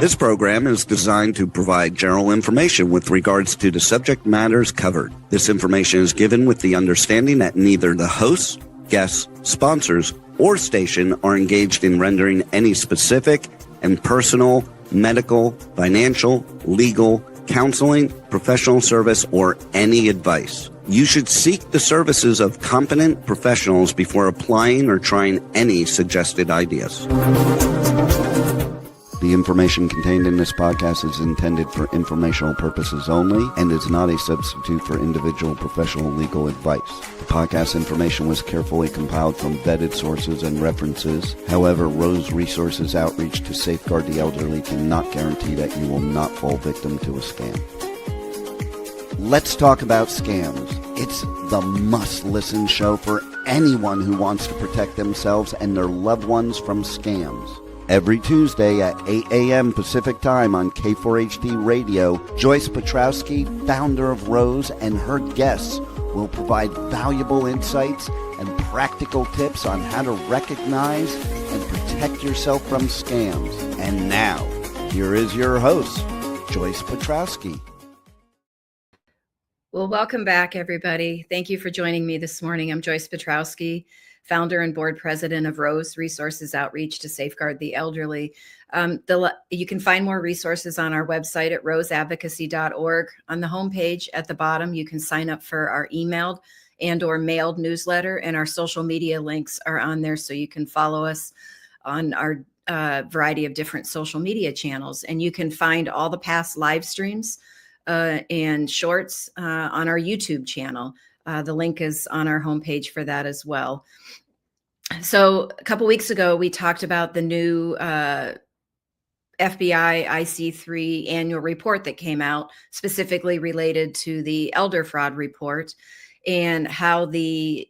This program is designed to provide general information with regards to the subject matters covered. This information is given with the understanding that neither the hosts, guests, sponsors, or station are engaged in rendering any specific and personal, medical, financial, legal, counseling, professional service, or any advice. You should seek the services of competent professionals before applying or trying any suggested ideas. The information contained in this podcast is intended for informational purposes only and is not a substitute for individual professional legal advice. The podcast information was carefully compiled from vetted sources and references. However, Rose Resources Outreach to Safeguard the Elderly cannot guarantee that you will not fall victim to a scam. Let's talk about scams. It's the must-listen show for anyone who wants to protect themselves and their loved ones from scams. Every Tuesday at 8 a.m. Pacific Time on K4HD Radio, Joyce Petrowski, founder of Rose, and her guests will provide valuable insights and practical tips on how to recognize and protect yourself from scams. And now, here is your host, Joyce Petrowski. Well, welcome back, everybody. Thank you for joining me this morning. I'm Joyce Petrowski, founder and board president of Rose Resources Outreach to Safeguard the Elderly. You can find more resources on our website at roseadvocacy.org. On the homepage at the bottom, you can sign up for our emailed and or mailed newsletter, and our social media links are on there so you can follow us on our variety of different social media channels. And you can find all the past live streams and shorts on our YouTube channel. The link is on our homepage for that as well. So a couple weeks ago, we talked about the new FBI IC3 annual report that came out, specifically related to the elder fraud report, and how the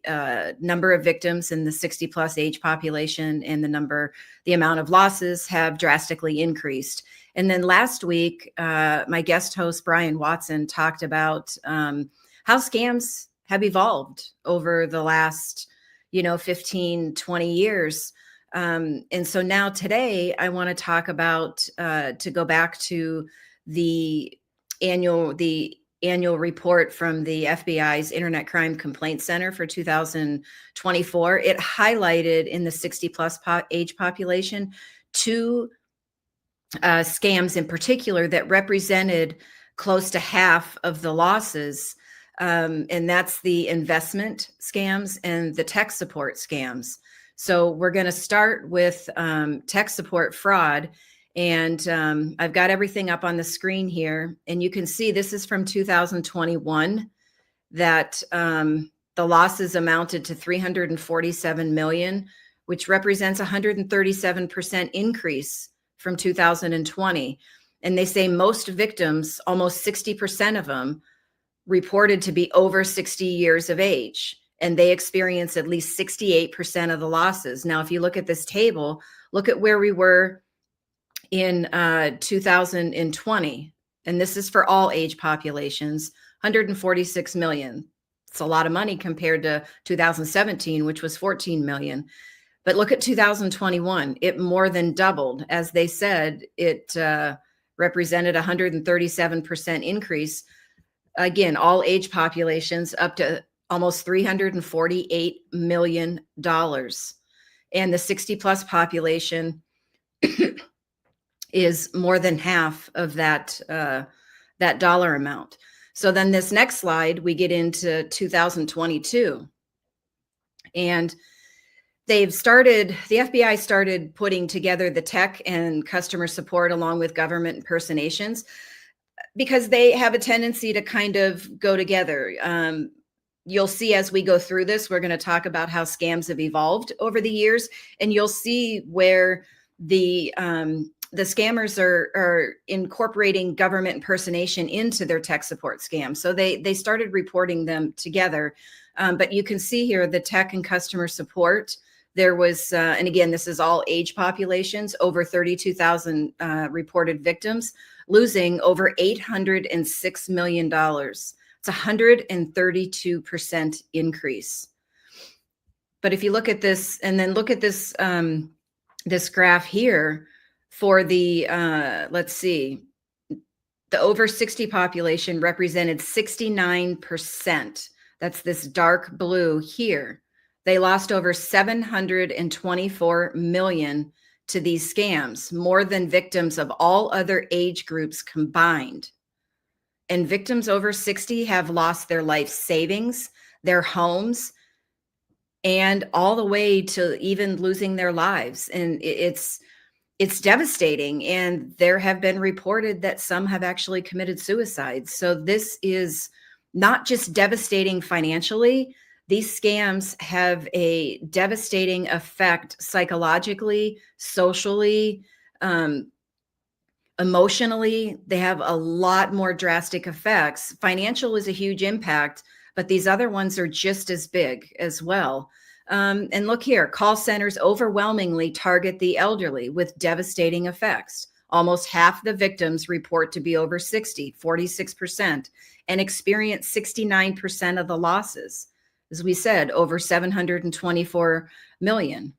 number of victims in the 60 plus age population and the amount of losses have drastically increased. And then last week, my guest host, Brian Watson, talked about how scams have evolved over the last 15, 20 years. And so now today I want to talk about, to go back to the annual report from the FBI's Internet Crime Complaint Center for 2024. It highlighted in the 60 plus age population two scams in particular that represented close to half of the losses. And that's the investment scams and the tech support scams. So we're going to start with tech support fraud. And I've got everything up on the screen here. And you can see this is from 2021, that the losses amounted to $347 million, which represents a 137% increase from 2020. And they say most victims, almost 60% of them, reported to be over 60 years of age, and they experience at least 68% of the losses. Now, if you look at this table, look at where we were in 2020, and this is for all age populations, 146 million. It's a lot of money compared to 2017, which was 14 million. But look at 2021, it more than doubled. As they said, it represented a 137% increase. Again, all age populations up to almost $348 million. And the 60 plus population is more than half of that dollar amount. So then this next slide, we get into 2022. And the FBI started putting together the tech and customer support along with government impersonations, because they have a tendency to kind of go together. You'll see as we go through this, we're going to talk about how scams have evolved over the years, and you'll see where the scammers are incorporating government impersonation into their tech support scams. So they started reporting them together. But you can see here the tech and customer support. There was, and again, this is all age populations, over 32,000 reported victims, losing over $806 million. It's a 132% increase. But if you look at this, and then look at this, this graph here For the, let's see, the over 60 population represented 69%. That's this dark blue here. They lost over 724 million to these scams, more than victims of all other age groups combined. And victims over 60 have lost their life savings, their homes, and all the way to even losing their lives. And it's devastating. And there have been reported that some have actually committed suicide. So this is not just devastating financially. These scams have a devastating effect psychologically, socially, emotionally. They have a lot more drastic effects. Financial is a huge impact, but these other ones are just as big as well. And look here, call centers overwhelmingly target the elderly with devastating effects. Almost half the victims report to be over 60, 46%, and experience 69% of the losses. As we said, over 724 million.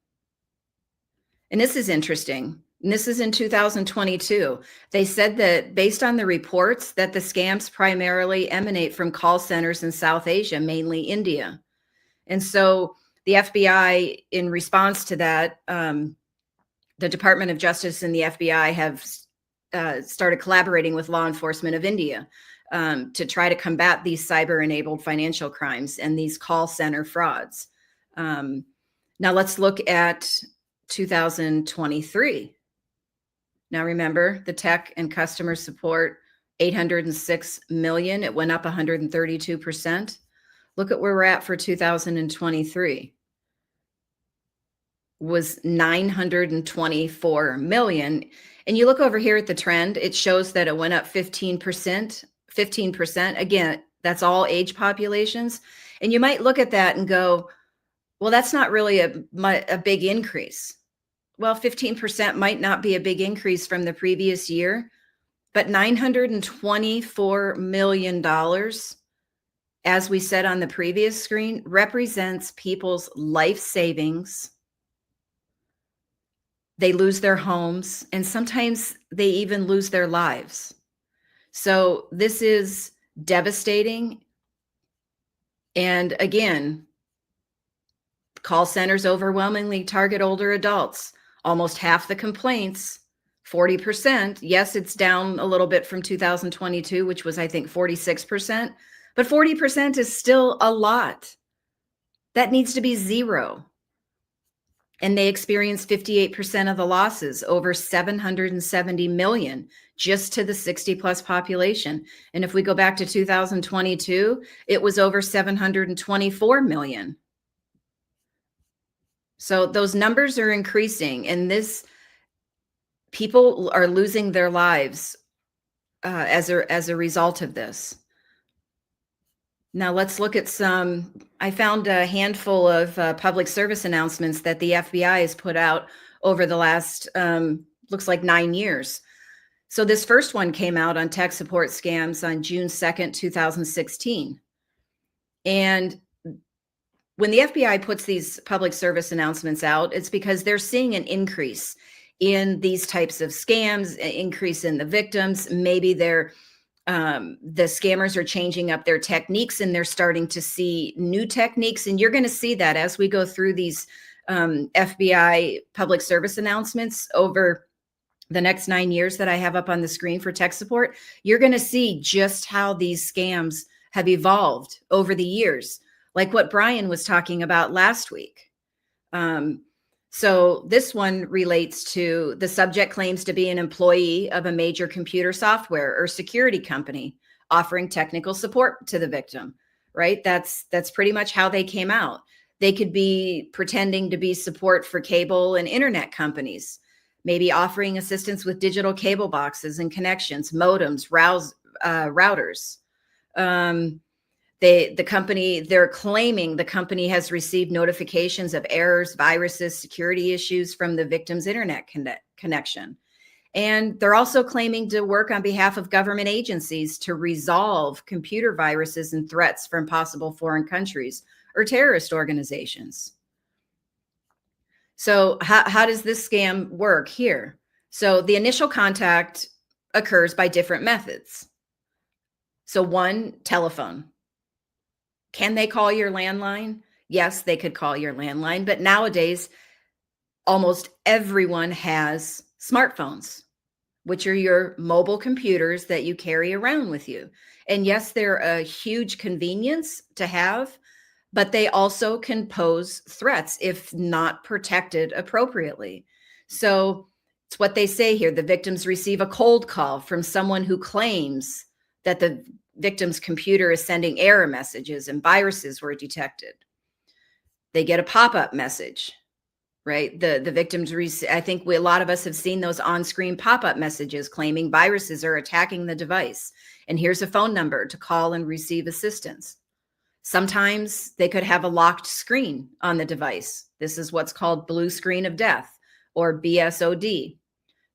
And this is interesting. And this is in 2022. They said that based on the reports that the scams primarily emanate from call centers in South Asia, mainly India. And so the FBI, in response to that, the Department of Justice and the FBI have started collaborating with law enforcement of India to try to combat these cyber-enabled financial crimes and these call center frauds. Now let's look at 2023. Now remember, the tech and customer support, 806 million. It went up 132%. Look at where we're at for 2023. Was 924 million. And you look over here at the trend, it shows that it went up 15%. 15%. Again, that's all age populations. And you might look at that and go, well, that's not really a big increase. Well, 15% might not be a big increase from the previous year, but $924 million, as we said on the previous screen, represents people's life savings. They lose their homes, and sometimes they even lose their lives. So this is devastating. And again, call centers overwhelmingly target older adults. Almost half the complaints, 40%. Yes, it's down a little bit from 2022, which was, I think, 46%. But 40% is still a lot. That needs to be zero. And they experienced 58% of the losses, over 770 million, just to the 60 plus population. And if we go back to 2022, it was over 724 million. So those numbers are increasing, and people are losing their lives as a result of this. Now let's look at I found a handful of public service announcements that the FBI has put out over the last, looks like 9 years. So this first one came out on tech support scams on June 2nd, 2016. And when the FBI puts these public service announcements out, it's because they're seeing an increase in these types of scams, an increase in the victims. Maybe the scammers are changing up their techniques, and they're starting to see new techniques. And you're going to see that as we go through these FBI public service announcements over the next 9 years that I have up on the screen for tech support. You're going to see just how these scams have evolved over the years, like what Brian was talking about last week. So this one relates to the subject claims to be an employee of a major computer software or security company offering technical support to the victim, right? That's pretty much how they came out. They could be pretending to be support for cable and internet companies, maybe offering assistance with digital cable boxes and connections, modems, routers. They're claiming the company has received notifications of errors, viruses, security issues from the victim's internet connection. And they're also claiming to work on behalf of government agencies to resolve computer viruses and threats from possible foreign countries or terrorist organizations. So how does this scam work here? So the initial contact occurs by different methods. So one, telephone. Can they call your landline? Yes, they could call your landline, but nowadays almost everyone has smartphones, which are your mobile computers that you carry around with you. And yes, they're a huge convenience to have, but they also can pose threats if not protected appropriately. So it's what they say here. The victims receive a cold call from someone who claims that the victim's computer is sending error messages and viruses were detected. They get a pop-up message, right? The victims, I think a lot of us have seen those on-screen pop-up messages claiming viruses are attacking the device. And here's a phone number to call and receive assistance. Sometimes they could have a locked screen on the device. This is what's called blue screen of death, or BSOD.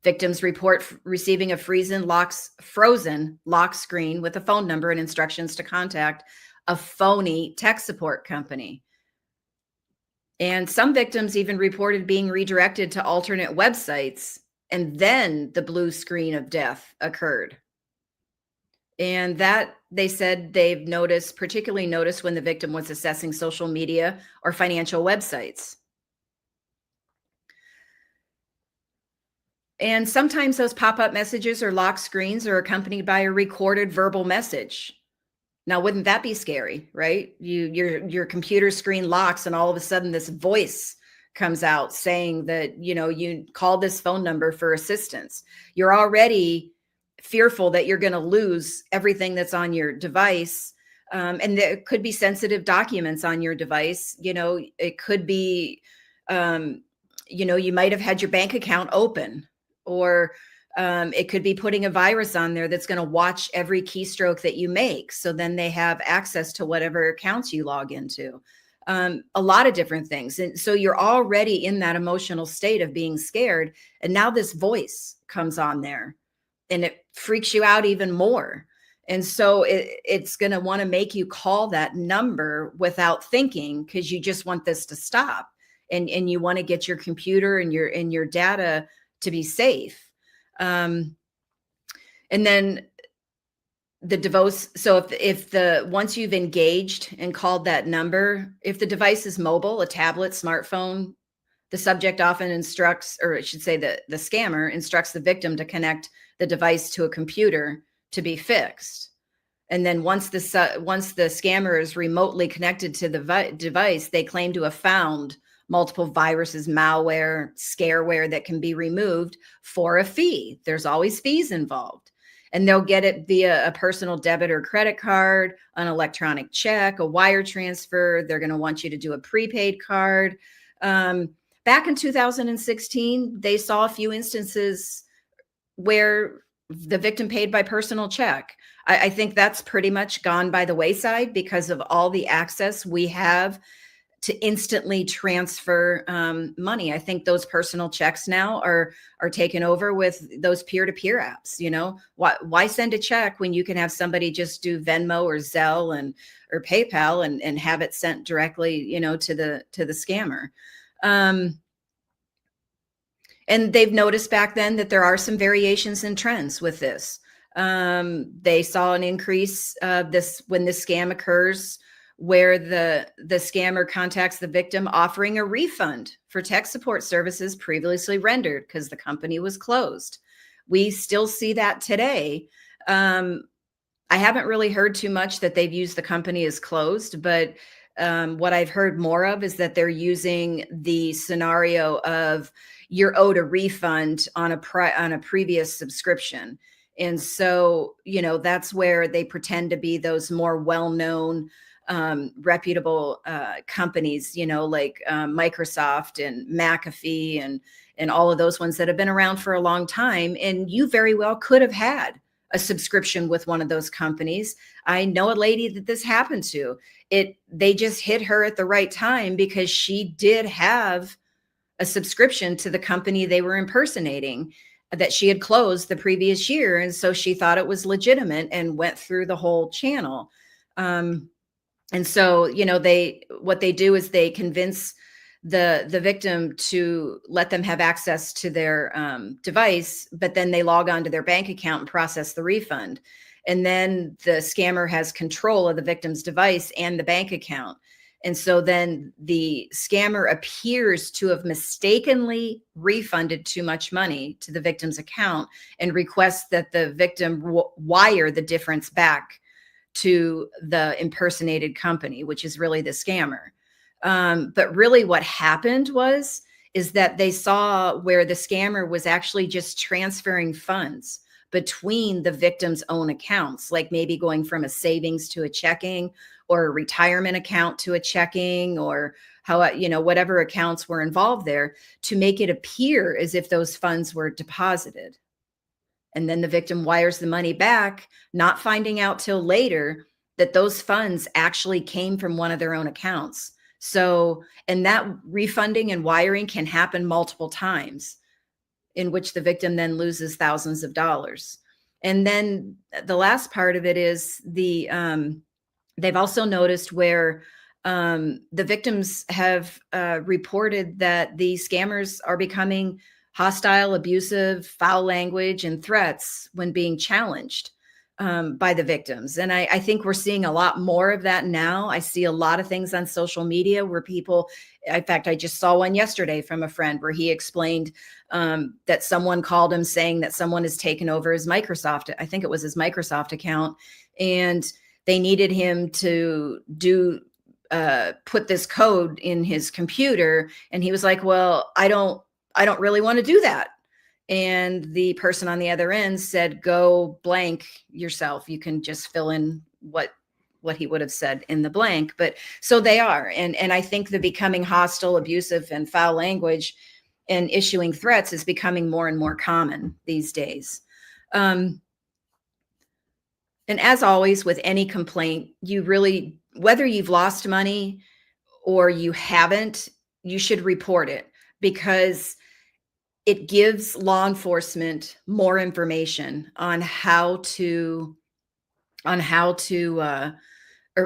Victims report receiving a frozen lock screen with a phone number and instructions to contact a phony tech support company. And some victims even reported being redirected to alternate websites, and then the blue screen of death occurred. And that, they said, they've particularly noticed when the victim was accessing social media or financial websites. And sometimes those pop-up messages or lock screens are accompanied by a recorded verbal message. Now, wouldn't that be scary, right? Your computer screen locks and all of a sudden this voice comes out saying that, you call this phone number for assistance. You're already fearful that you're going to lose everything that's on your device. And there could be sensitive documents on your device. It could be, you might have had your bank account open, or it could be putting a virus on there that's going to watch every keystroke that you make. So then they have access to whatever accounts you log into. A lot of different things. And so you're already in that emotional state of being scared. And now this voice comes on there and it freaks you out even more. And so it's going to want to make you call that number without thinking, because you just want this to stop. And you want to get your computer and your data to be safe. And then the device. So if once you've engaged and called that number, if the device is mobile, a tablet, smartphone, the subject often instructs, or I should say the scammer instructs the victim to connect the device to a computer to be fixed. And then once the scammer is remotely connected to the device, they claim to have found multiple viruses, malware, scareware that can be removed for a fee. There's always fees involved. And they'll get it via a personal debit or credit card, an electronic check, a wire transfer. They're going to want you to do a prepaid card. Back in 2016, they saw a few instances where the victim paid by personal check. I think that's pretty much gone by the wayside because of all the access we have to instantly transfer money. I think those personal checks now are taken over with those peer-to-peer apps. Why send a check when you can have somebody just do Venmo or Zelle or PayPal and have it sent directly, to the scammer. And they've noticed back then that there are some variations in trends with this. They saw an increase when this scam occurs, where the scammer contacts the victim offering a refund for tech support services previously rendered because the company was closed. We still see that today. I haven't really heard too much that they've used the company as closed, but what I've heard more of is that they're using the scenario of you're owed a refund on a previous subscription. And so, that's where they pretend to be those more well-known reputable companies, like Microsoft and McAfee and all of those ones that have been around for a long time. And you very well could have had a subscription with one of those companies. I know a lady that this happened to. They just hit her at the right time because she did have a subscription to the company they were impersonating that she had closed the previous year. And so she thought it was legitimate and went through the whole channel. And so, what they do is they convince the victim to let them have access to their device, but then they log on to their bank account and process the refund. And then the scammer has control of the victim's device and the bank account. And so then the scammer appears to have mistakenly refunded too much money to the victim's account and requests that the victim wire the difference back to the impersonated company, which is really the scammer. But really what happened is that they saw where the scammer was actually just transferring funds between the victim's own accounts, like maybe going from a savings to a checking, or a retirement account to a checking, or how, whatever accounts were involved there, to make it appear as if those funds were deposited. And then the victim wires the money back, not finding out till later that those funds actually came from one of their own accounts. So, and that refunding and wiring can happen multiple times, in which the victim then loses thousands of dollars. And then the last part of it is they've also noticed where the victims have reported that the scammers are becoming hostile, abusive, foul language, and threats when being challenged by the victims. And I think we're seeing a lot more of that now. I see a lot of things on social media where people, in fact, I just saw one yesterday from a friend where he explained that someone called him saying that someone has taken over his Microsoft, I think it was his Microsoft account, and they needed him to put this code in his computer. And he was like, well, I don't really want to do that. And the person on the other end said, go blank yourself. You can just fill in what he would have said in the blank. But so they are. And I think the becoming hostile, abusive, and foul language and issuing threats is becoming more and more common these days. And as always, with any complaint, you really, whether you've lost money or you haven't, you should report it, because it gives law enforcement more information on how to, or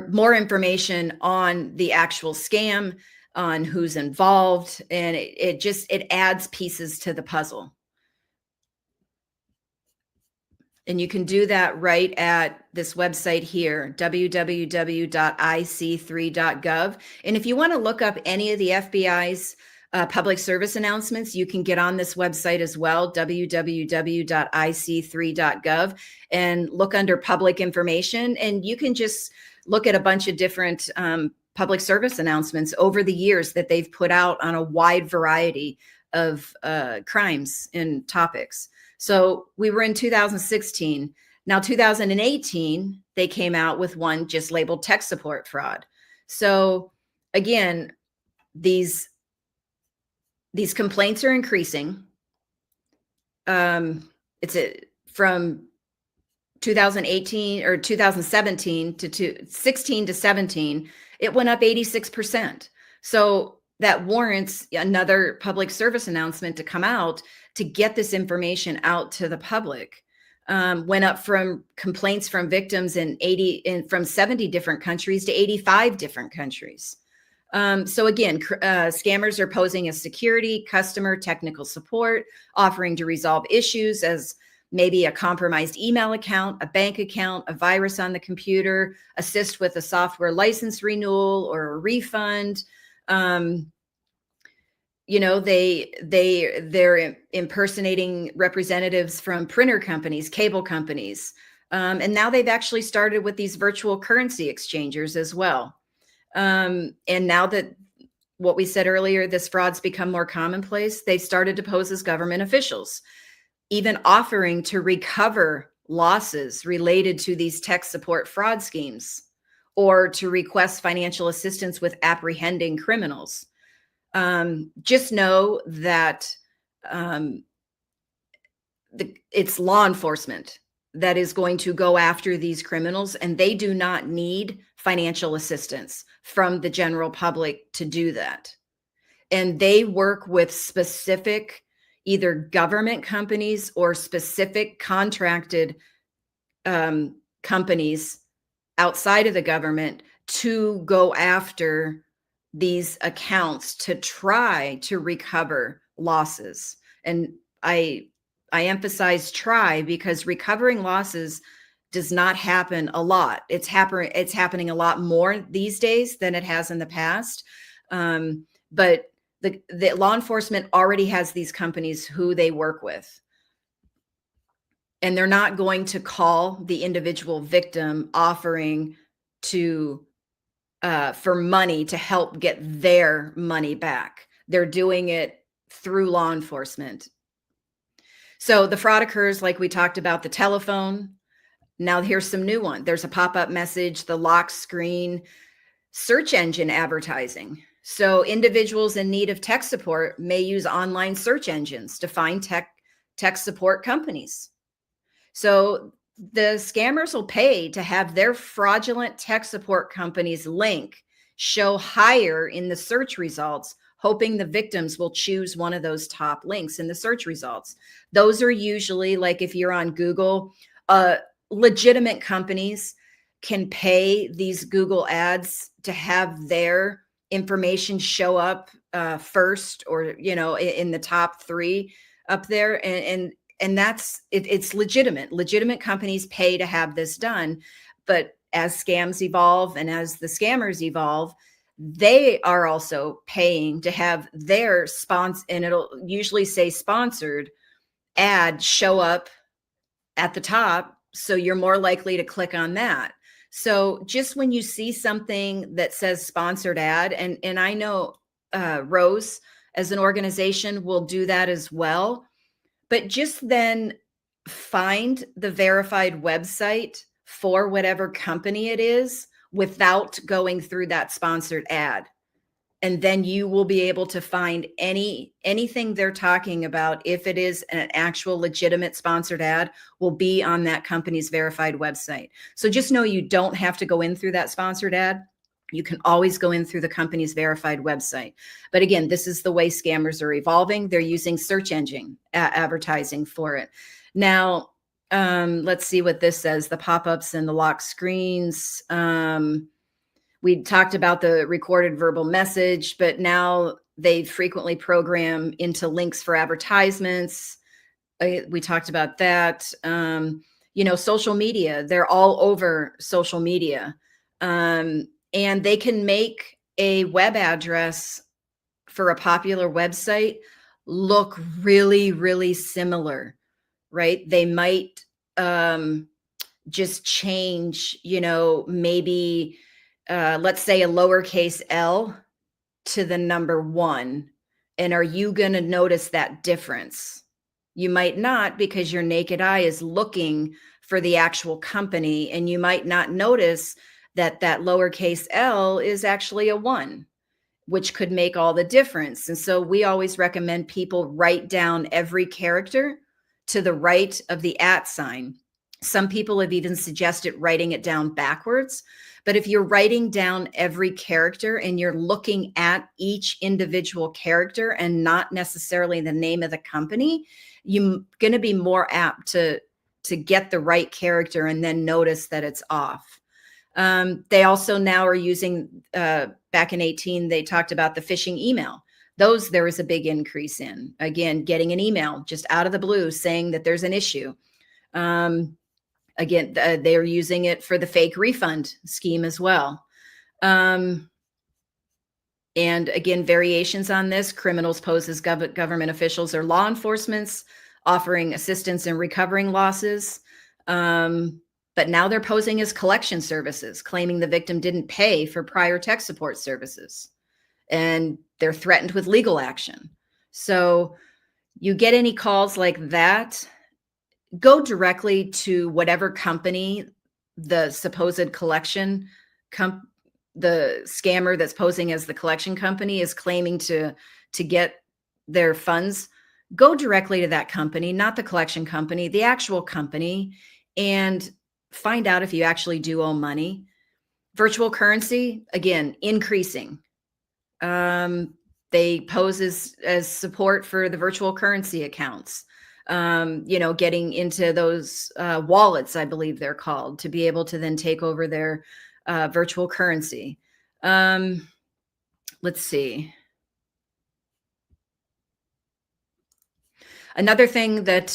more information on the actual scam, on who's involved, and it adds pieces to the puzzle. And you can do that right at this website here, www.ic3.gov. And if you want to look up any of the FBI's public service announcements, you can get on this website as well, www.ic3.gov, and look under public information. And you can just look at a bunch of different public service announcements over the years that they've put out on a wide variety of crimes and topics. So we were in 2016. Now, 2018, they came out with one just labeled tech support fraud. So again, these complaints are increasing. From 2018 or 2017 to 16 to 17, it went up 86%. So that warrants another public service announcement to come out to get this information out to the public. Went up from complaints from victims from 70 different countries to 85 different countries. So again, scammers are posing as security, customer, technical support, offering to resolve issues as maybe a compromised email account, a bank account, a virus on the computer, assist with a software license renewal or a refund. They're impersonating representatives from printer companies, cable companies. And now they've actually started with these virtual currency exchangers as well. And now that what we said earlier, this fraud's become more commonplace, they've started to pose as government officials, even offering to recover losses related to these tech support fraud schemes, or to request financial assistance with apprehending criminals. Just know that it's law enforcement that is going to go after these criminals, and they do not need financial assistance from the general public to do that. And they work with specific either government companies or specific contracted companies outside of the government to go after these accounts to try to recover losses. And I emphasize try, because recovering losses does not happen a lot. It's happening a lot more these days than it has in the past. But the law enforcement already has these companies who they work with, and they're not going to call the individual victim offering to for money to help get their money back. They're doing it through law enforcement. So the fraud occurs, like we talked about, the telephone. Now here's some new one. There's a pop-up message, the lock screen, search engine advertising. So individuals in need of tech support may use online search engines to find tech support companies. So the scammers will pay to have their fraudulent tech support company's link show higher in the search results, hoping the victims will choose one of those top links in the search results. Those are usually, like if you're on Google, legitimate companies can pay these Google ads to have their information show up first, or, in the top 3 up there. And that's it's legitimate companies pay to have this done. But as scams evolve and as the scammers evolve, they are also paying to have their sponsor, and it'll usually say sponsored ad, show up at the top, so you're more likely to click on that. So just when you see something that says sponsored ad, and I know Rose as an organization will do that as well, but just then find the verified website for whatever company it is without going through that sponsored ad. And then you will be able to find anything they're talking about. If it is an actual legitimate sponsored ad, will be on that company's verified website. So just know you don't have to go in through that sponsored ad. You can always go in through the company's verified website. But again, this is the way scammers are evolving. They're using search engine advertising for it. Now, let's see what this says, the pop-ups and the lock screens. We talked about the recorded verbal message, but now they frequently program into links for advertisements. We talked about that. Social media, they're all over social media. And they can make a web address for a popular website look really, really similar, right? They might just change, maybe let's say a lowercase L to the number 1. And are you going to notice that difference? You might not, because your naked eye is looking for the actual company, and you might not notice that lowercase L is actually a 1, which could make all the difference. And so we always recommend people write down every character to the right of the @ sign. Some people have even suggested writing it down backwards. But if you're writing down every character and you're looking at each individual character and not necessarily the name of the company, you're going to be more apt to get the right character and then notice that it's off. They also now are using, back in 2018, they talked about the phishing email. Those there is a big increase in. Again, getting an email just out of the blue saying that there's an issue. Again, they're using it for the fake refund scheme as well. And again, variations on this: criminals pose as government officials or law enforcements, offering assistance in recovering losses. But now they're posing as collection services, claiming the victim didn't pay for prior tech support services. And they're threatened with legal action. So you get any calls like that, go directly to whatever company the supposed collection the scammer that's posing as the collection company is claiming to get their funds. Go directly to that company, not the collection company, the actual company, and find out if you actually do owe money. Virtual currency, again, increasing. They pose as support for the virtual currency accounts. Getting into those wallets, I believe they're called, to be able to then take over their virtual currency. let's see. Another thing that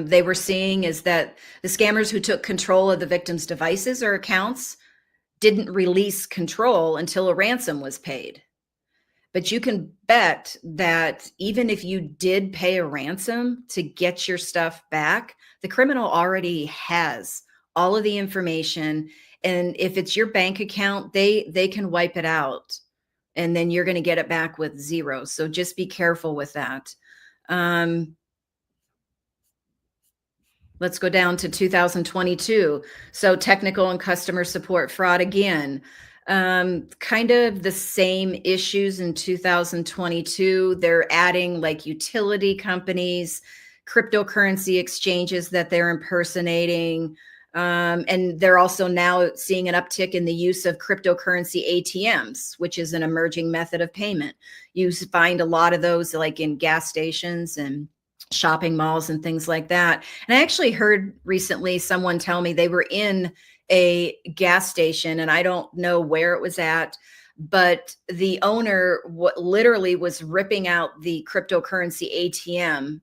they were seeing is that the scammers who took control of the victim's devices or accounts didn't release control until a ransom was paid. But you can bet that even if you did pay a ransom to get your stuff back, the criminal already has all of the information. And if it's your bank account, they can wipe it out, and then you're going to get it back with zero. So just be careful with that. Let's go down to 2022. So technical and customer support fraud again. Kind of the same issues in 2022. They're adding like utility companies, cryptocurrency exchanges that they're impersonating. And they're also now seeing an uptick in the use of cryptocurrency ATMs, which is an emerging method of payment. You find a lot of those like in gas stations and shopping malls and things like that. And I actually heard recently someone tell me they were in a gas station, and I don't know where it was at, but the owner literally was ripping out the cryptocurrency ATM,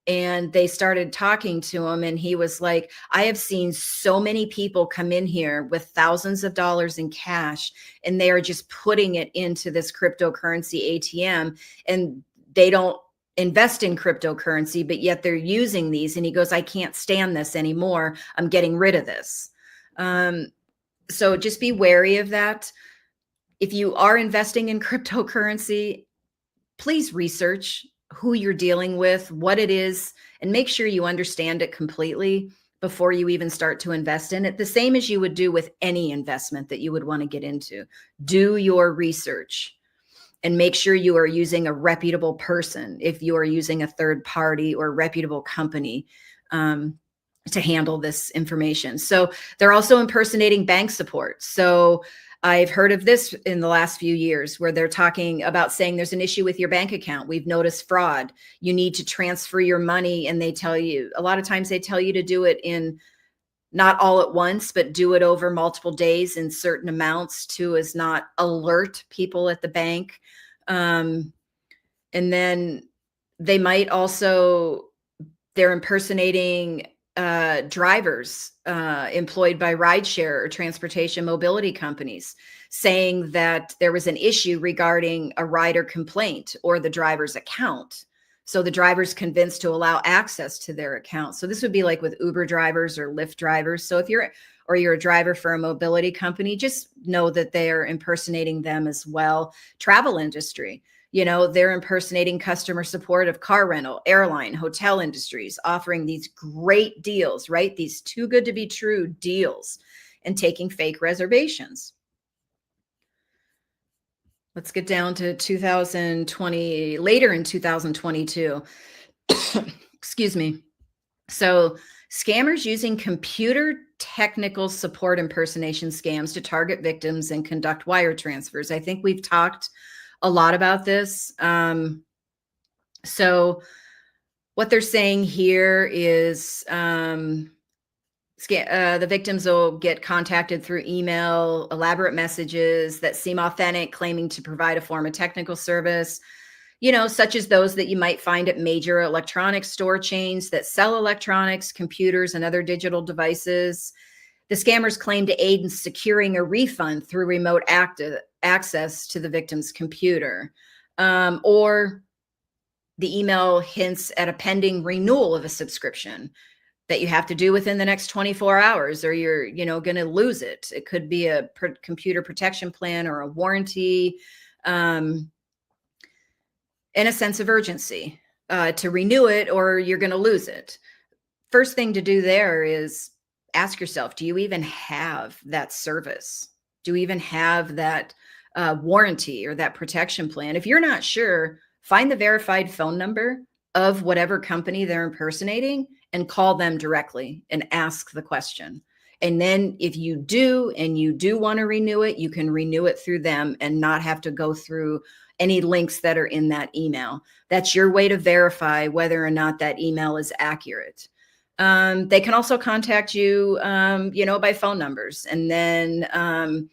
and they started talking to him, and he was like, I have seen so many people come in here with thousands of dollars in cash, and they are just putting it into this cryptocurrency ATM, and they don't invest in cryptocurrency, but yet they're using these. And he goes, I can't stand this anymore. I'm getting rid of this. So just be wary of that. If you are investing in cryptocurrency, please research who you're dealing with, what it is, and make sure you understand it completely before you even start to invest in it. The same as you would do with any investment that you would want to get into. Do your research. And make sure you are using a reputable person if you are using a third party or reputable company to handle this information. So they're also impersonating bank support. So I've heard of this in the last few years where they're talking about saying there's an issue with your bank account. We've noticed fraud. You need to transfer your money. And they tell you, a lot of times they tell you to do it in not all at once, but do it over multiple days in certain amounts to as not alert people at the bank. And then they might also, they're impersonating drivers employed by rideshare or transportation mobility companies, saying that there was an issue regarding a rider complaint or the driver's account. So the driver's convinced to allow access to their account. So this would be like with Uber drivers or Lyft drivers. So if you're a driver for a mobility company, just know that they are impersonating them as well. Travel industry, they're impersonating customer support of car rental, airline, hotel industries, offering these great deals, right? These too good to be true deals, and taking fake reservations. Let's get down to 2020, later in 2022. Excuse me. So scammers using computer technical support impersonation scams to target victims and conduct wire transfers. I think we've talked a lot about this. So what they're saying here is the victims will get contacted through email, elaborate messages that seem authentic, claiming to provide a form of technical service, such as those that you might find at major electronics store chains that sell electronics, computers, and other digital devices. The scammers claim to aid in securing a refund through remote access to the victim's computer, or the email hints at a pending renewal of a subscription that you have to do within the next 24 hours or you're, going to lose it. It could be a computer protection plan or a warranty, and a sense of urgency to renew it or you're going to lose it. First thing to do there is ask yourself, do you even have that service? Do you even have that warranty or that protection plan? If you're not sure, find the verified phone number of whatever company they're impersonating and call them directly and ask the question. And then if you do, and you do want to renew it, you can renew it through them and not have to go through any links that are in that email. That's your way to verify whether or not that email is accurate. They can also contact you, by phone numbers. And then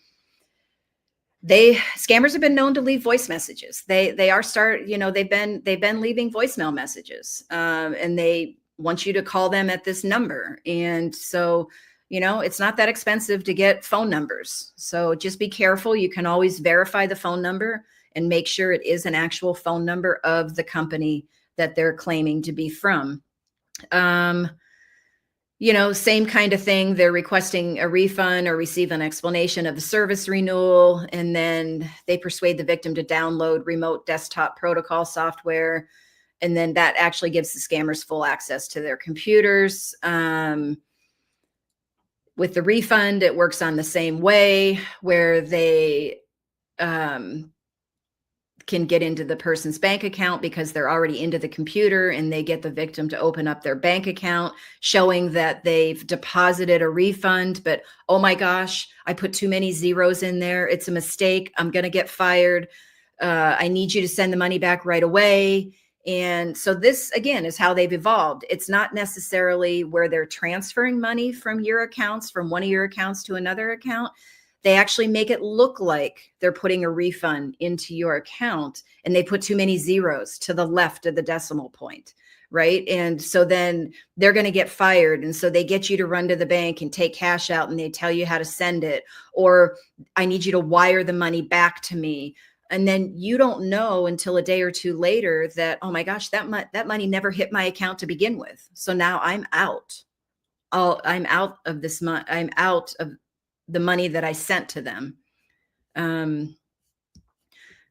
Scammers have been known to leave voice messages. They are they've been leaving voicemail messages, and they want you to call them at this number. And so, it's not that expensive to get phone numbers. So just be careful. You can always verify the phone number and make sure it is an actual phone number of the company that they're claiming to be from. Same kind of thing. They're requesting a refund or receive an explanation of the service renewal. And then they persuade the victim to download remote desktop protocol software. And then that actually gives the scammers full access to their computers. With the refund, it works on the same way, where they can get into the person's bank account because they're already into the computer, and they get the victim to open up their bank account, showing that they've deposited a refund. But, oh my gosh, I put too many zeros in there. It's a mistake. I'm going to get fired. I need you to send the money back right away. And so this, again, is how they've evolved. It's not necessarily where they're transferring money from your accounts, from one of your accounts to another account. They actually make it look like they're putting a refund into your account, and they put too many zeros to the left of the decimal point, right? And so then they're going to get fired. And so they get you to run to the bank and take cash out, and they tell you how to send it, or I need you to wire the money back to me. And then you don't know until a day or two later that, oh my gosh, that money never hit my account to begin with. So now I'm out. I'm out of this month. I'm out of the money that I sent to them.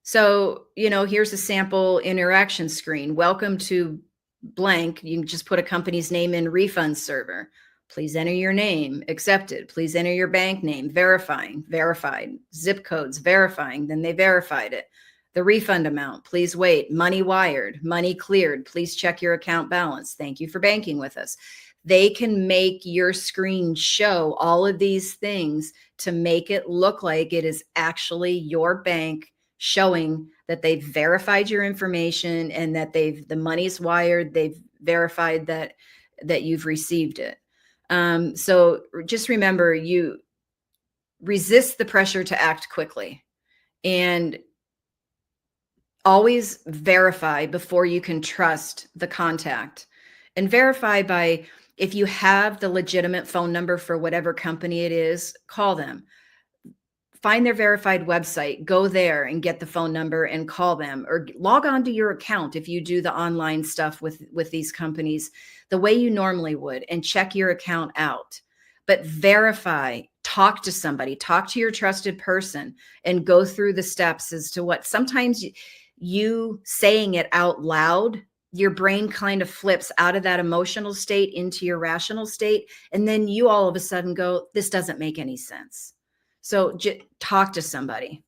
So, here's a sample interaction screen. Welcome to blank. You can just put a company's name in refund server. Please enter your name. Accepted. Please enter your bank name. Verifying. Verified. Zip codes. Verifying. Then they verified it. The refund amount. Please wait. Money wired. Money cleared. Please check your account balance. Thank you for banking with us. They can make your screen show all of these things to make it look like it is actually your bank, showing that they've verified your information and that the money's wired. They've verified that you've received it. So just remember, you resist the pressure to act quickly, and always verify before you can trust the contact. And verify by, if you have the legitimate phone number for whatever company it is, call them. Find their verified website, go there and get the phone number and call them, or log on to your account if you do the online stuff with these companies the way you normally would, and check your account out. But verify, talk to somebody, talk to your trusted person, and go through the steps as to what sometimes you saying it out loud, your brain kind of flips out of that emotional state into your rational state. And then you all of a sudden go, this doesn't make any sense. So talk to somebody.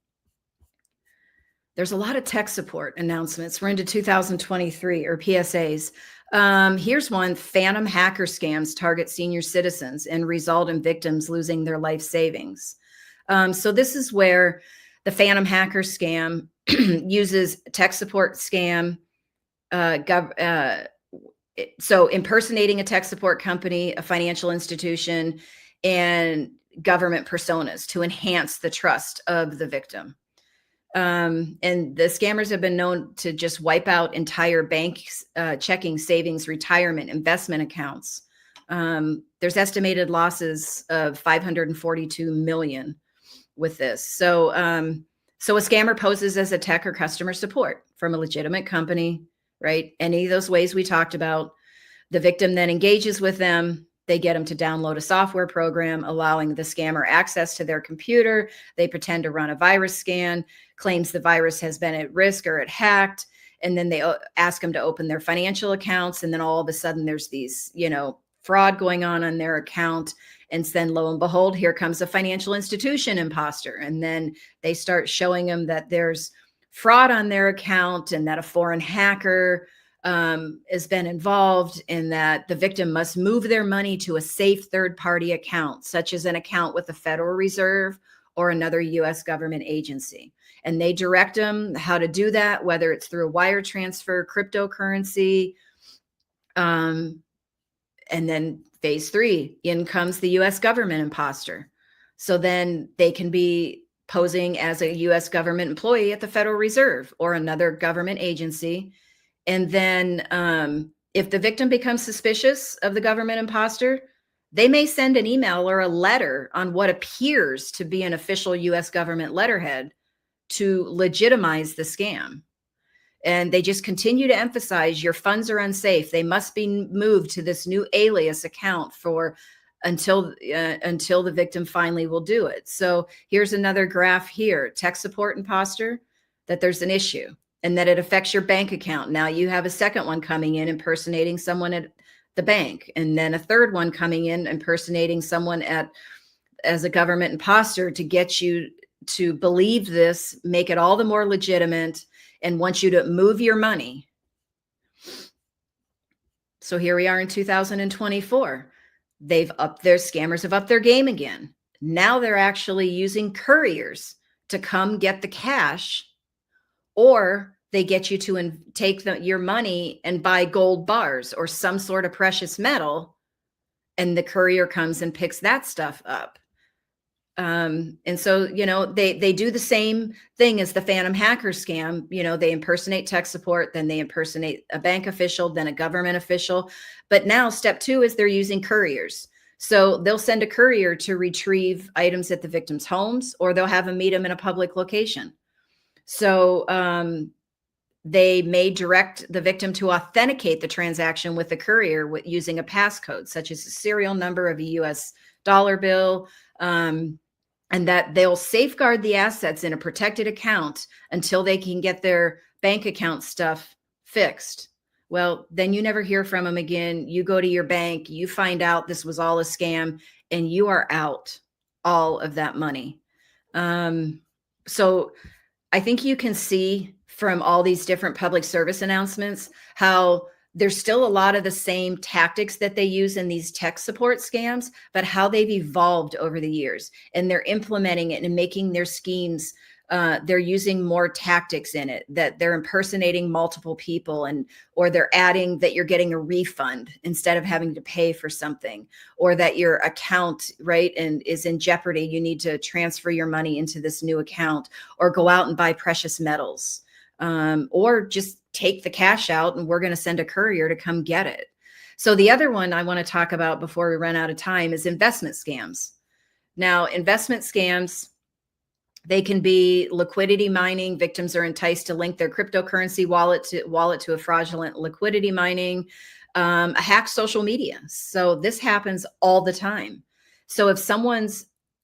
There's a lot of tech support announcements. We're into 2023, or PSAs. Here's one. Phantom hacker scams target senior citizens and result in victims losing their life savings. So this is where the phantom hacker scam uses tech support scam, so impersonating a tech support company, a financial institution, and government personas to enhance the trust of the victim. And the scammers have been known to just wipe out entire banks, checking, savings, retirement, investment accounts. There's estimated losses of 542 million with this. So a scammer poses as a tech or customer support from a legitimate company, right? Any of those ways we talked about. The victim then engages with them. They get them to download a software program, allowing the scammer access to their computer. They pretend to run a virus scan, claims the virus has been at risk or it hacked. And then they ask them to open their financial accounts. And then all of a sudden there's these, fraud going on their account. And then lo and behold, here comes a financial institution imposter. And then they start showing them that there's fraud on their account and that a foreign hacker has been involved, and that the victim must move their money to a safe third-party account, such as an account with the Federal Reserve or another U.S. government agency. And they direct them how to do that, whether it's through a wire transfer, cryptocurrency. And then phase 3, in comes the U.S. government imposter. So then they can be posing as a U.S. government employee at the Federal Reserve or another government agency. And then if the victim becomes suspicious of the government imposter, they may send an email or a letter on what appears to be an official U.S. government letterhead to legitimize the scam. And they just continue to emphasize your funds are unsafe. They must be moved to this new alias account for until the victim finally will do it. So here's another graph here, tech support imposter, that there's an issue and that it affects your bank account. Now you have a second one coming in impersonating someone at the bank, and then a third one coming in impersonating someone as a government imposter to get you to believe this, make it all the more legitimate, and want you to move your money. So here we are in 2024. Scammers have upped their game again. Now they're actually using couriers to come get the cash, or they get you to take your money and buy gold bars or some sort of precious metal, and the courier comes and picks that stuff up. And so, they do the same thing as the phantom hacker scam. They impersonate tech support, then they impersonate a bank official, then a government official. But now step 2 is they're using couriers. So they'll send a courier to retrieve items at the victim's homes, or they'll have them meet them in a public location. So they may direct the victim to authenticate the transaction with the courier using a passcode, such as the serial number of a US dollar bill, and that they'll safeguard the assets in a protected account until they can get their bank account stuff fixed. Well, then you never hear from them again. You go to your bank, you find out this was all a scam, and you are out all of that money. So I think you can see from all these different public service announcements how there's still a lot of the same tactics that they use in these tech support scams, but how they've evolved over the years, and they're implementing it and making their schemes. They're using more tactics in it, that they're impersonating multiple people, or they're adding that you're getting a refund instead of having to pay for something, or that your account, right, and is in jeopardy. You need to transfer your money into this new account, or go out and buy precious metals, or just take the cash out and we're going to send a courier to come get it. So the other one I want to talk about before we run out of time is investment scams. Now, investment scams, they can be liquidity mining. Victims are enticed to link their cryptocurrency wallet to a fraudulent liquidity mining, hack social media. So this happens all the time. So if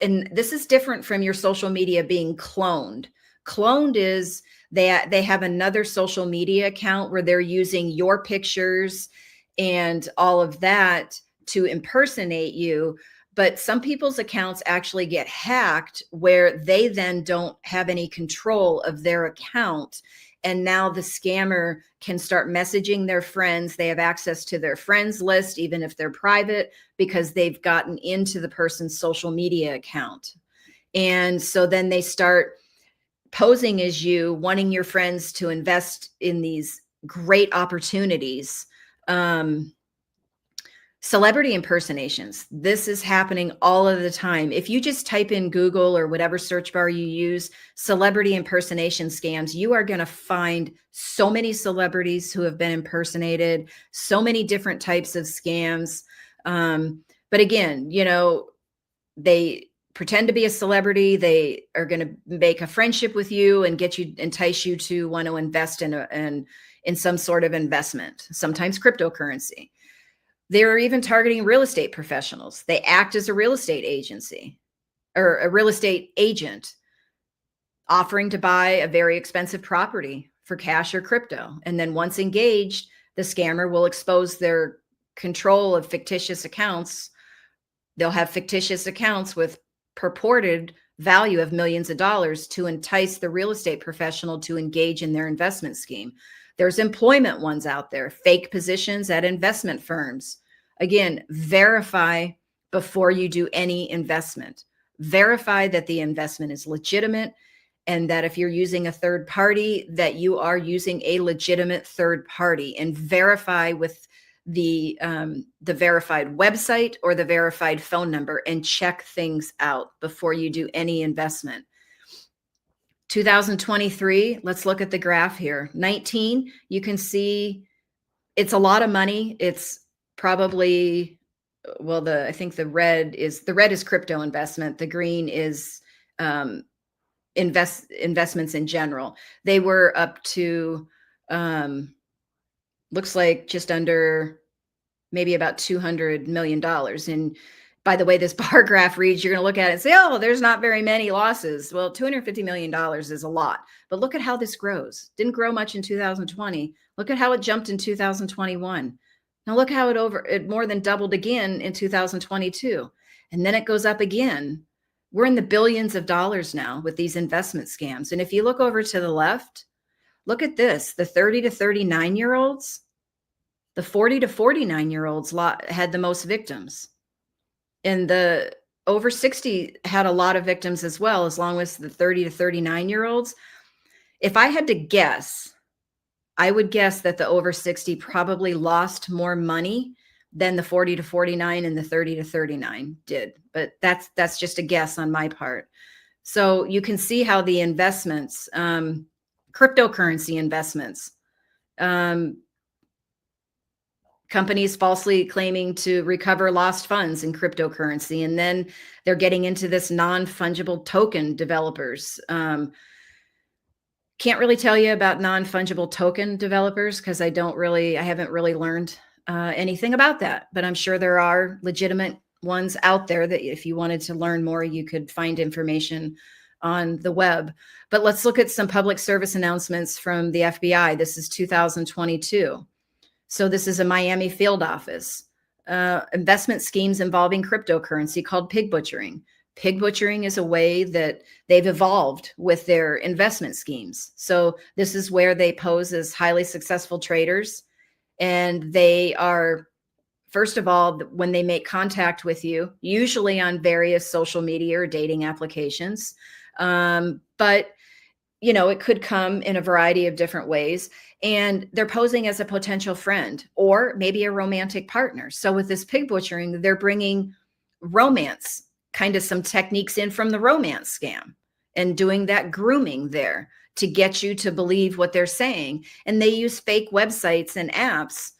and this is different from your social media being cloned. Cloned is they have another social media account where they're using your pictures and all of that to impersonate you. But some people's accounts actually get hacked where they then don't have any control of their account. And now the scammer can start messaging their friends. They have access to their friends list, even if they're private, because they've gotten into the person's social media account. And so then they start posing as you, wanting your friends to invest in these great opportunities. Celebrity impersonations. This is happening all of the time. If you just type in Google or whatever search bar you use, celebrity impersonation scams, you are going to find so many celebrities who have been impersonated, so many different types of scams. But again, they pretend to be a celebrity. They are going to make a friendship with you and entice you to want to invest in some sort of investment, sometimes cryptocurrency. They're even targeting real estate professionals. They act as a real estate agency or a real estate agent, offering to buy a very expensive property for cash or crypto. And then once engaged, the scammer will expose their control of fictitious accounts. They'll have fictitious accounts with purported value of millions of dollars to entice the real estate professional to engage in their investment scheme. There's employment ones out there, fake positions at investment firms. Again, verify before you do any investment. Verify that the investment is legitimate, and that if you're using a third party, that you are using a legitimate third party, and verify with the verified website or the verified phone number, and check things out before you do any investment. 2023, let's look at the graph here. 19, you can see it's a lot of money. It's probably, well, I think the red is crypto investment. The green is investments in general. They were up to looks like just under maybe about $200 million. And by the way this bar graph reads, you're going to look at it and say, oh, there's not very many losses. Well, $250 million is a lot, but look at how this grows. Didn't grow much in 2020. Look at how it jumped in 2021. Now look how it more than doubled again in 2022. And then it goes up again. We're in the billions of dollars now with these investment scams. And if you look over to the left, look at this, the 30 to 39-year-olds, the 40 to 49-year-olds had the most victims. And the over 60 had a lot of victims as well, as long as the 30 to 39-year-olds. If I had to guess, I would guess that the over 60 probably lost more money than the 40 to 49 and the 30 to 39 did. But that's just a guess on my part. So you can see how the investments, cryptocurrency investments, companies falsely claiming to recover lost funds in cryptocurrency. And then they're getting into this non-fungible token developers. Can't really tell you about non-fungible token developers because I haven't really learned anything about that, but I'm sure there are legitimate ones out there that if you wanted to learn more, you could find information on the web. But let's look at some public service announcements from the FBI. This is 2022. So this is a Miami field office. Investment schemes involving cryptocurrency called pig butchering. Pig butchering is a way that they've evolved with their investment schemes. So this is where they pose as highly successful traders. And they are, first of all, when they make contact with you, usually on various social media or dating applications. But it could come in a variety of different ways. And they're posing as a potential friend or maybe a romantic partner. So with this pig butchering, they're bringing romance, kind of some techniques in from the romance scam and doing that grooming there to get you to believe what they're saying. And they use fake websites and apps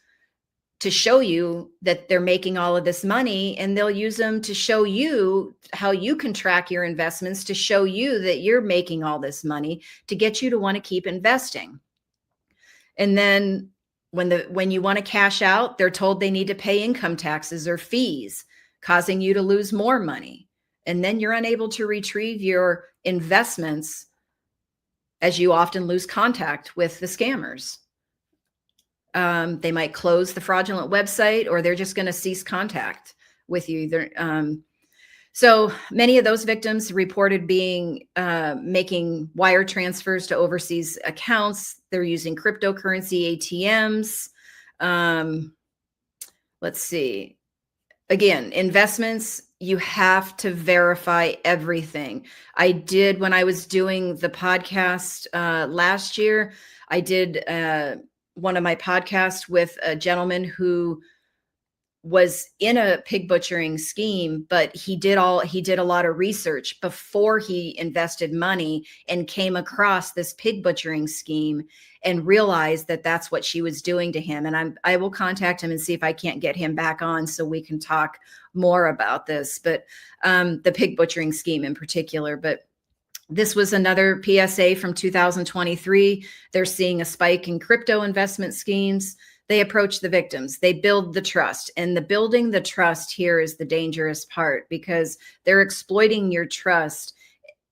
to show you that they're making all of this money, and they'll use them to show you how you can track your investments, to show you that you're making all this money, to get you to want to keep investing. And then when you want to cash out, they're told they need to pay income taxes or fees, causing you to lose more money. And then you're unable to retrieve your investments, as you often lose contact with the scammers. They might close the fraudulent website, or they're just going to cease contact with you. So many of those victims reported making wire transfers to overseas accounts. They're using cryptocurrency ATMs. Let's see. Again, investments, you have to verify everything. When I was doing the podcast last year, I did one of my podcasts with a gentleman who was in a pig butchering scheme, but he did a lot of research before he invested money and came across this pig butchering scheme and realized that that's what she was doing to him. And I will contact him and see if I can't get him back on so we can talk more about this, but the pig butchering scheme in particular. But this was another PSA from 2023. They're seeing a spike in crypto investment schemes. They approach the victims. They build the trust. And the building the trust here is the dangerous part, because they're exploiting your trust,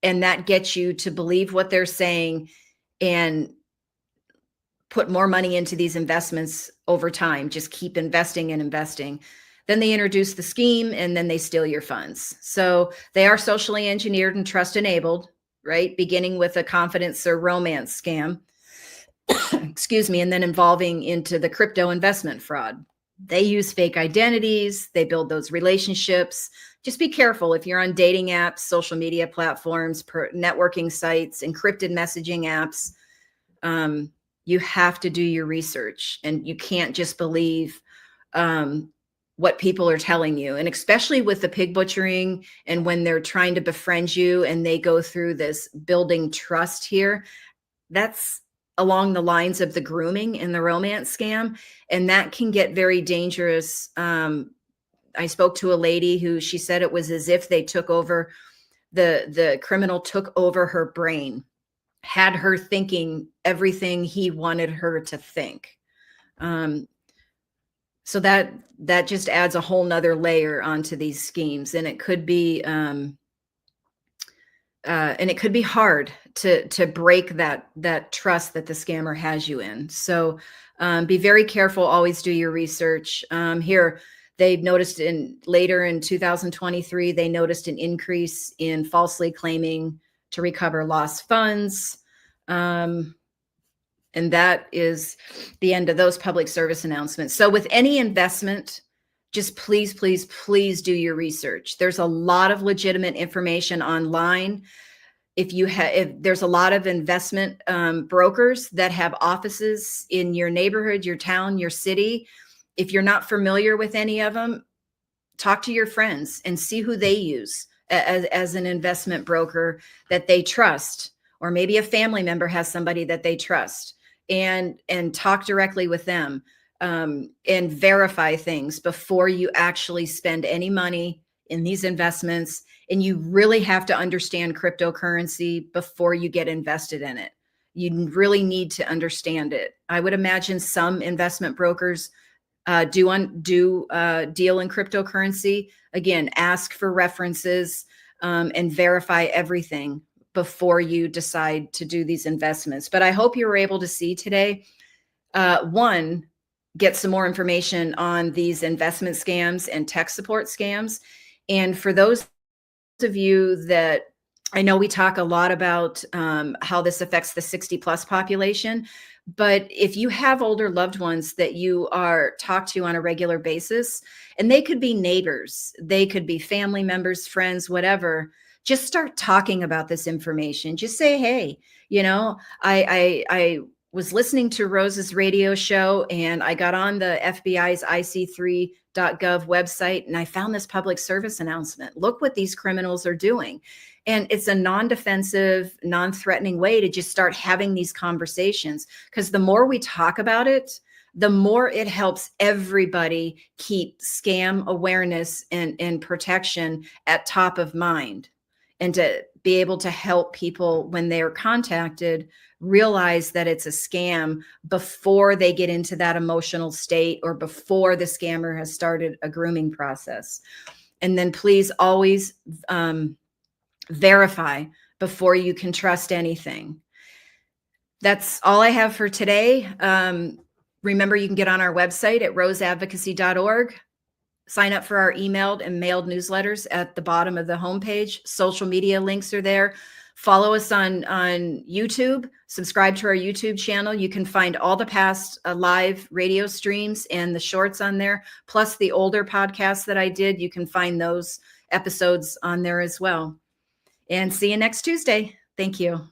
and that gets you to believe what they're saying and put more money into these investments over time. Just keep investing and investing. Then they introduce the scheme, and then they steal your funds. So they are socially engineered and trust enabled, right? Beginning with a confidence or romance scam. Excuse me, and then evolving into the crypto investment fraud. They use fake identities. They build those relationships. Just be careful if you're on dating apps, social media platforms, networking sites, encrypted messaging apps. You have to do your research, and you can't just believe what people are telling you. And especially with the pig butchering and when they're trying to befriend you and they go through this building trust here, that's along the lines of the grooming and the romance scam. And that can get very dangerous. I spoke to a lady who, she said it was as if they took over, the criminal took over her brain, had her thinking everything he wanted her to think. So that just adds a whole nother layer onto these schemes. And it could be, hard to break that trust that the scammer has you in. So be very careful. Always do your research. Here, they've noticed later in 2023, they noticed an increase in falsely claiming to recover lost funds. And that is the end of those public service announcements. So with any investment, just please, please, please do your research. There's a lot of legitimate information online. If there's a lot of investment brokers that have offices in your neighborhood, your town, your city. If you're not familiar with any of them, talk to your friends and see who they use as an investment broker that they trust, or maybe a family member has somebody that they trust, and talk directly with them and verify things before you actually spend any money in these investments. And you really have to understand cryptocurrency before you get invested in it. You really need to understand it. I would imagine some investment brokers deal in cryptocurrency. Again, ask for references and verify everything before you decide to do these investments. But I hope you were able to see today, one, get some more information on these investment scams and tech support scams. And for those of you that, I know we talk a lot about how this affects the 60 plus population, but if you have older loved ones that you are talked to on a regular basis, and they could be neighbors, they could be family members, friends, whatever, just start talking about this information. Just say, hey, I was listening to Rose's radio show and I got on the FBI's IC3.gov website and I found this public service announcement. Look what these criminals are doing. And it's a non-defensive, non-threatening way to just start having these conversations, because the more we talk about it, the more it helps everybody keep scam awareness and protection at top of mind, and to be able to help people when they're contacted realize that it's a scam before they get into that emotional state or before the scammer has started a grooming process. And then please always verify before you can trust anything. That's all I have for today. Remember, you can get on our website at roseadvocacy.org. Sign up for our emailed and mailed newsletters at the bottom of the homepage. Social media links are there. Follow us on YouTube. Subscribe to our YouTube channel. You can find all the past live radio streams and the shorts on there, plus the older podcasts that I did. You can find those episodes on there as well. And see you next Tuesday. Thank you.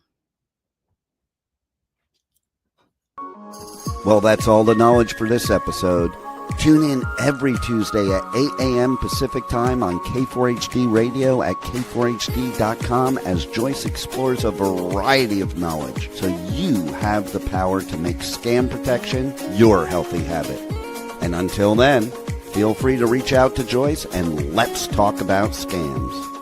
Well, that's all the knowledge for this episode. Tune in every Tuesday at 8 a.m. Pacific Time on K4HD Radio at k4hd.com as Joyce explores a variety of knowledge so you have the power to make scam protection your healthy habit. And until then, feel free to reach out to Joyce and let's talk about scams.